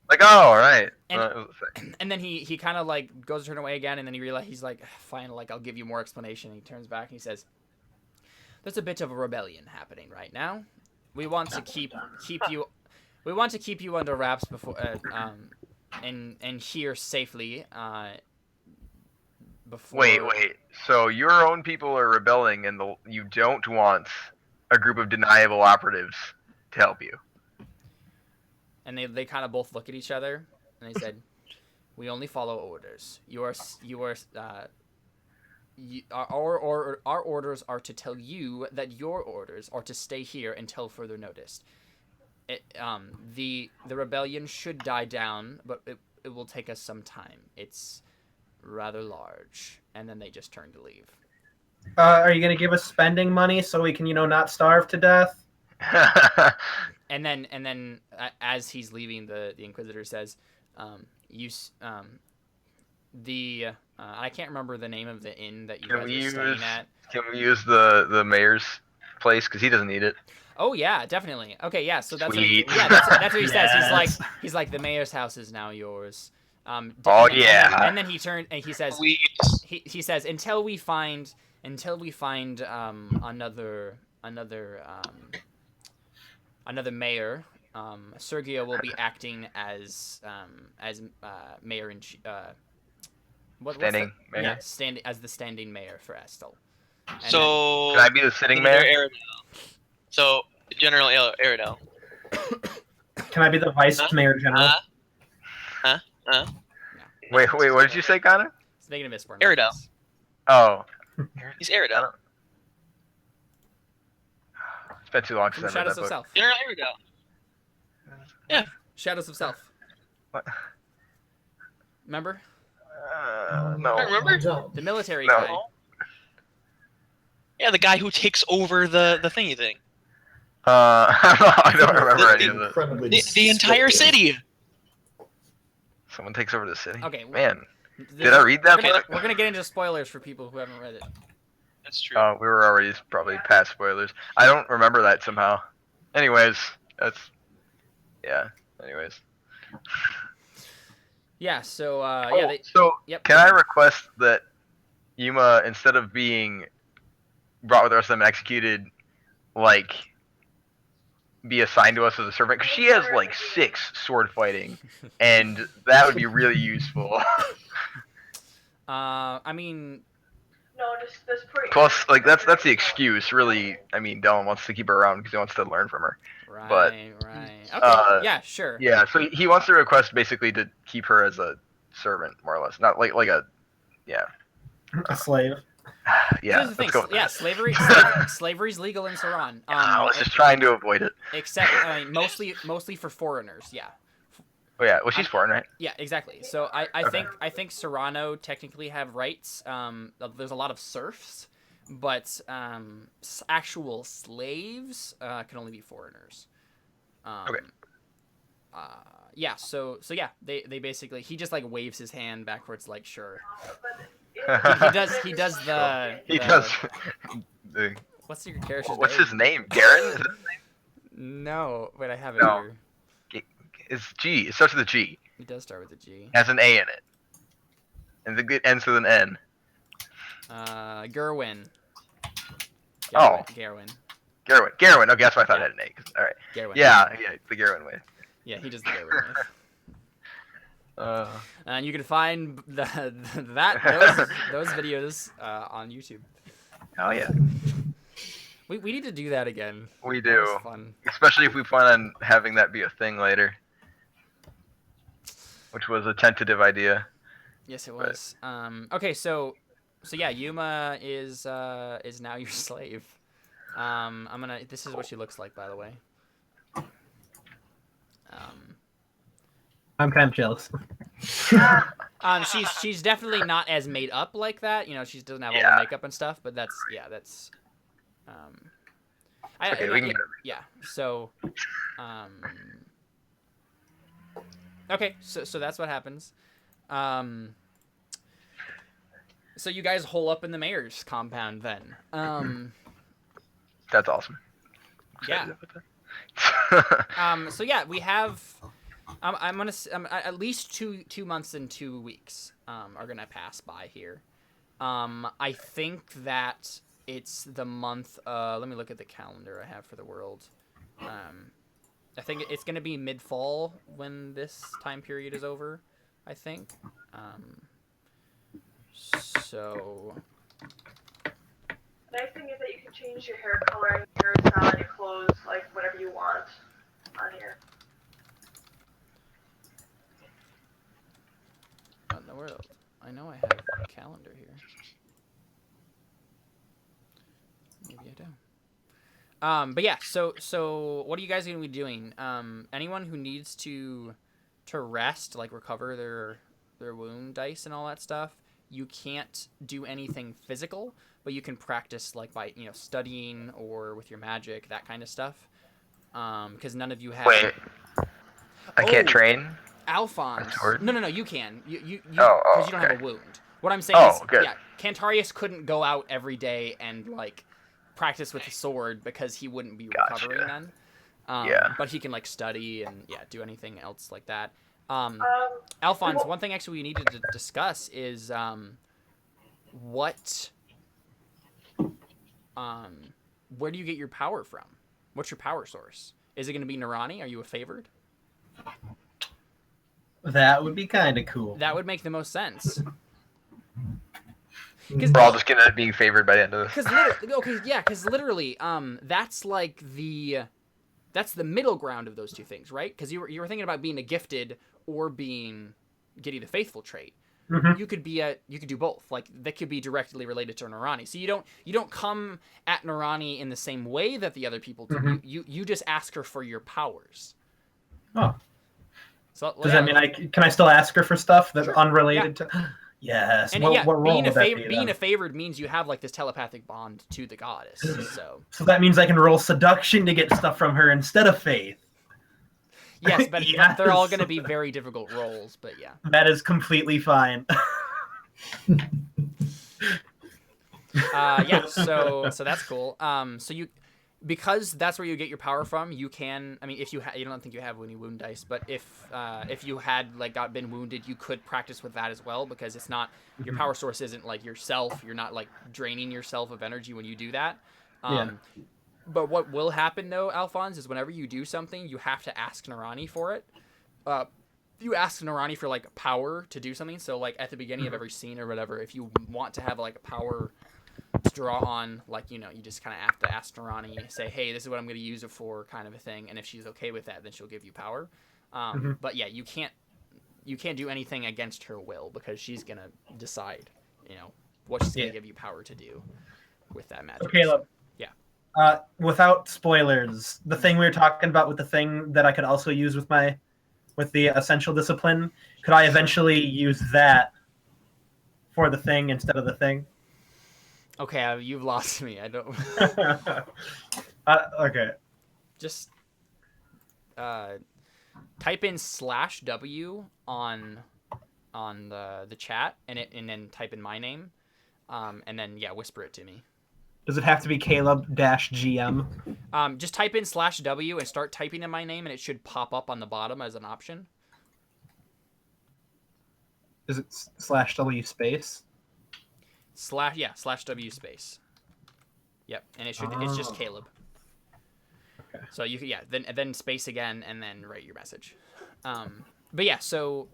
Like, oh, all right. And then he kind of like goes to turn away again, and then he realizes, he's like, "Fine, like I'll give you more explanation." And he turns back and he says, "There's a bit of a rebellion happening right now. We want to keep you under wraps before and here safely before." Wait. So your own people are rebelling, and you don't want a group of deniable operatives to help you. And they kind of both look at each other, and they said, "We only follow orders. Our orders are to tell you that your orders are to stay here until further notice. The rebellion should die down, but it will take us some time. It's rather large." And then they just turn to leave. Are you gonna give us spending money so we can, not starve to death? And then as he's leaving, the Inquisitor says, I can't remember the name of the inn that you guys are staying at. Can we use the mayor's place, because he doesn't need it? Oh yeah, definitely. Okay, yeah. So that's Sweet. that's what he says. Yes. He's like the mayor's house is now yours. Oh, yeah. And then he turned and he says, he says, until we find another mayor, Sergio will be acting as mayor in Standing mayor. Yeah, as the standing mayor for Estol. And So Can I be the sitting mayor? So General Aerodel. Can I be the vice mayor general? Wait, what did you say, Connor? It's making a misborn. Aerodel. Oh. He's Aerodel. It's been too long From since I read Shadows that of book. Self. General Aerodel. Shadows of Self. What? Remember? No. I remember. Don't. The military No. guy. Yeah, the guy who takes over the thingy thing. I don't remember any of it. Incredibly The entire descriptive. city. Someone takes over the city? Okay. Man, did I read that book? We're gonna get into spoilers for people who haven't read it. That's true. We were already probably past spoilers. I don't remember that somehow. Anyways, anyways. Yeah. So Yep. Can I request that Yuma, instead of being brought with us and executed, like be assigned to us as a servant? Because she has like 6 sword fighting, and that would be really useful. I mean, No, just put. Plus, like that's the excuse, really. I mean, Dylan wants to keep her around because he wants to learn from her. right, But, right. Okay, yeah, sure. Yeah, so he wants to request basically to keep her as a servant, more or less, not like a A slave. yeah. Here's the thing. Let's go with Yeah, that. slavery's legal in Ceran. I was just trying to avoid it. Except, I mean, mostly for foreigners. Yeah. Oh yeah, well she's foreign, right? Yeah, exactly. So I Okay. think Serrano technically have rights. There's a lot of serfs, but actual slaves can only be foreigners. Okay. Yeah. So yeah, they basically he just like waves his hand backwards like sure. He does the. He does. The, What's your character's what's name? his name? Garen? Is that his No, wait, I have it No. here. name? It's G. It starts with a G. It does start with a G. Has an A in it, and it ends with an N. Gerwin. Oh. Gerwin. Garwin. Okay, that's why I thought Yeah. it had an A. All right. Gerwin. Yeah, the Garwin way. Yeah, he does the Gerwin wave. Uh, And you can find those videos on YouTube. oh yeah, We need to do that again. we That do. was fun. Especially if we plan on having that be a thing later, which was a tentative idea. Yes, it was. Okay, so yeah, Yuma is now your slave. This is what she looks like, by the way. I'm kind of jealous. She's definitely not as made up like that. You know, she doesn't have all Yeah. the makeup and stuff. But that's. Okay, we can get yeah. So, okay, so that's what happens. So you guys hole up in the mayor's compound then. That's awesome. Yeah. So yeah, we have. I'm gonna at least two months and 2 weeks are gonna pass by here. I think that it's the month. Let me look at the calendar I have for the world. I think it's gonna be mid-fall when this time period is over. I think. So. Nice thing is that you can change your hair color and your hairstyle and your clothes, like whatever you want on here. What in the world? I know I have a calendar here. Maybe I don't. But yeah, so what are you guys gonna be doing? Anyone who needs to rest, like recover their wound dice and all that stuff, you can't do anything physical, but you can practice like by studying or with your magic, that kind of stuff. Because none of you have. Wait, I can't Oh. train. Alphonse. sword? No, you can. You Oh, because you don't have okay. a wound. What I'm saying Oh, is, good. yeah, Cantarius couldn't go out every day and like practice with the sword because he wouldn't be Gotcha. recovering then. Yeah. But he can like study and do anything else like that. Alphonse, one thing actually we needed to discuss is where do you get your power from? What's your power source? Is it going to be Narani? Are you a favored? That would be kind of cool. That would make the most sense. We're all just gonna be favored by the end of this. Because literally, that's like that's the middle ground of those two things, right? Because you were thinking about being a gifted or getting the faithful trait. Mhm. You could do both. Like that could be directly related to Narani. So you don't come at Narani in the same way that the other people do. Mhm. You just ask her for your powers. Oh. So Does that mean can I still ask her for stuff that's unrelated to? Yes. And what role being would that be, being then? a favored means you have like this telepathic bond to the goddess. So So that means I can roll seduction to get stuff from her instead of faith. yes, but Yes. they're all going to be very difficult roles. But yeah. That is completely fine. Yeah, so that's cool. So because that's where you get your power from, you can. I mean, if you don't think you have any wound dice, but if you had like been wounded, you could practice with that as well because it's not your power source isn't like yourself. You're not like draining yourself of energy when you do that. Yeah. But what will happen though, Alphonse, is whenever you do something, you have to ask Narani for it. You ask Narani for like power to do something. So like at the beginning of every scene or whatever, if you want to have like a power to draw on, like, you know, you just kind of have to ask Narani, say, hey, this is what I'm going to use it for, kind of a thing. And if she's okay with that, then she'll give you power. But yeah, you can't do anything against her will, because she's going to decide, you know, what she's going to give you power to do with that magic. So Caleb. Yeah. Without spoilers, the thing we were talking about with the thing that I could also use with the essential discipline, could I eventually use that for the thing instead of the thing? Okay, you've lost me. I don't. Okay. Just type in /W on the chat, and then type in my name, and then whisper it to me. Does it have to be Caleb-GM? Just type in /W and start typing in my name, and it should pop up on the bottom as an option. Is it /W space? /W space. Yep, and it's just Caleb. Okay. So you then space again, and then write your message. But yeah, so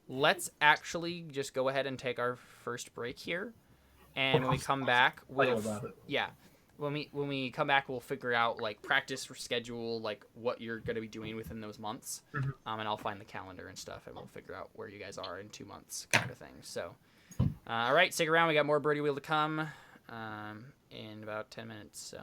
let's actually just go ahead and take our first break here, and when we come back, when we come back, we'll figure out like practice schedule, like what you're going to be doing within those months, and I'll find the calendar and stuff, and we'll figure out where you guys are in 2 months, kind of thing. So, all right, stick around. We got more Birdie Wheel to come in about 10 minutes. So.